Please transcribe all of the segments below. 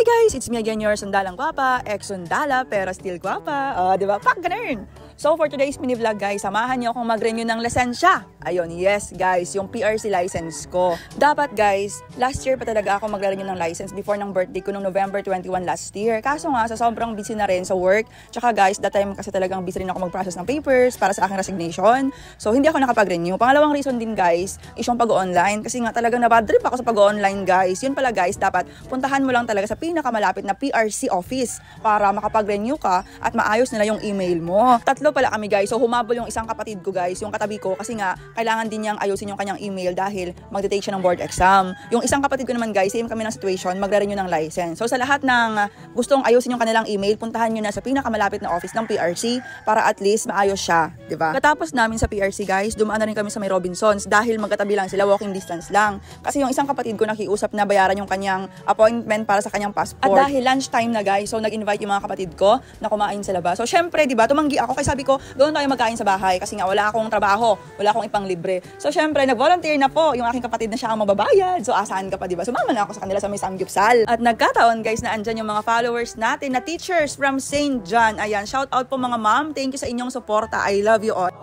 Hi guys! It's me again, your Sundalang Guapa, ex-Sundala pero still guapa. Diba? Pak, ganun! So for today's mini vlog guys, samahan niyo akong mag-renew ng lisensya. Ayun, yes guys, yung PRC license ko. Dapat guys, last year pa talaga ako mag-renew ng license before ng birthday ko noong November 21 last year. Kaso nga, sa sobrang busy na rin sa work. Tsaka guys, that time kasi talagang busy rin ako mag-process ng papers para sa aking resignation. So hindi ako nakapag-renew. Pangalawang reason din guys, is yung pag-online. Kasi nga talagang nabadrip ako sa pag-online guys. Yun pala guys, dapat puntahan mo lang talaga sa pinakamalapit na PRC office para makapag-renew ka at maayos nila yung email mo. Tatlo pala kami guys. So humabol yung isang kapatid ko guys, yung katabi ko, kasi nga kailangan din niyang ayusin yung kanyang email dahil magte-take siya ng board exam. Yung isang kapatid ko naman guys, same kami ng situation, magre-renew ng license. So sa lahat ng gustong ayusin yung kanilang email, puntahan niyo na sa pinakamalapit na office ng PRC para at least maayos siya, di ba? Katapos namin sa PRC guys, dumaan na rin kami sa may Robinsons dahil magkatabi lang sila, walking distance lang. Kasi yung isang kapatid ko nakiusap na bayaran yung kanyang appointment para sa kanyang passport. At dahil lunchtime na guys, so nag-invite yung mga kapatid ko na kumain sa labas. So syempre, di ba, tumanggi ako kasi sabi ko, doon tayo magkain sa bahay kasi nga wala akong trabaho, wala akong ipang libre. So syempre, nag-volunteer na po yung aking kapatid na siya ang mababayad. So asahan ka pa, di ba? Sumama na ako sa kanila sa may samgyupsal. At nagkataon guys na andyan yung mga followers natin na teachers from St. John. Ayan, shout out po mga ma'am. Thank you sa inyong suporta. I love you all.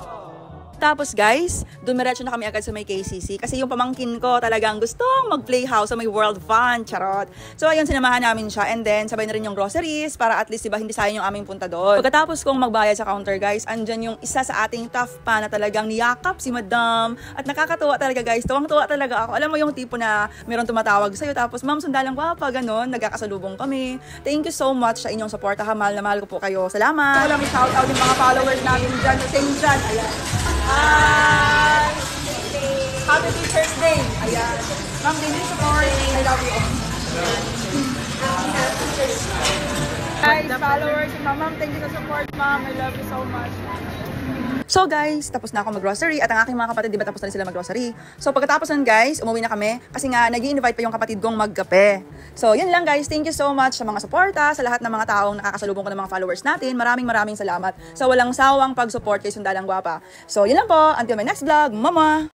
Tapos guys, dumiretso na kami agad sa may KCC kasi yung pamangkin ko talagang gustong mag-playhouse sa may World Fun, charot. So ayun, sinamahan namin siya and then sabay na rin yung groceries para at least diba hindi sayang yung aming punta doon. Pagkatapos kong magbayad sa counter guys, andyan yung isa sa ating tough pa na talagang niyakap si madam at nakakatuwa talaga guys, tuwang-tuwa talaga ako. Alam mo yung tipo na meron tumatawag sa'yo tapos ma'am Sundalang Guapa, ganun, nagkakasalubong kami. Thank you so much sa inyong support, mahal na mahal ko po kayo. Salamat! Wala, may shout out yung mga followers namin dyan sa St. John. Ayan. Hi! Happy Teacher's Day! Ayan. Ma'am, thank you support. I love you all. Guys, followers, ma'am, thank you sa support, ma'am. I love you so much. So guys, tapos na ako mag-grocery at ang aking mga kapatid, di ba tapos na rin sila mag-grocery. So pagkatapos nun guys, umuwi na kami kasi nga nag-i-invite pa yung kapatid kong magkape. So yun lang guys, thank you so much sa mga suporta, sa lahat ng mga taong nakakasalubong ko ng mga followers natin. Maraming salamat sa walang sawang pag-support kay Sundalang Guapa. So yun lang po, until my next vlog, mama!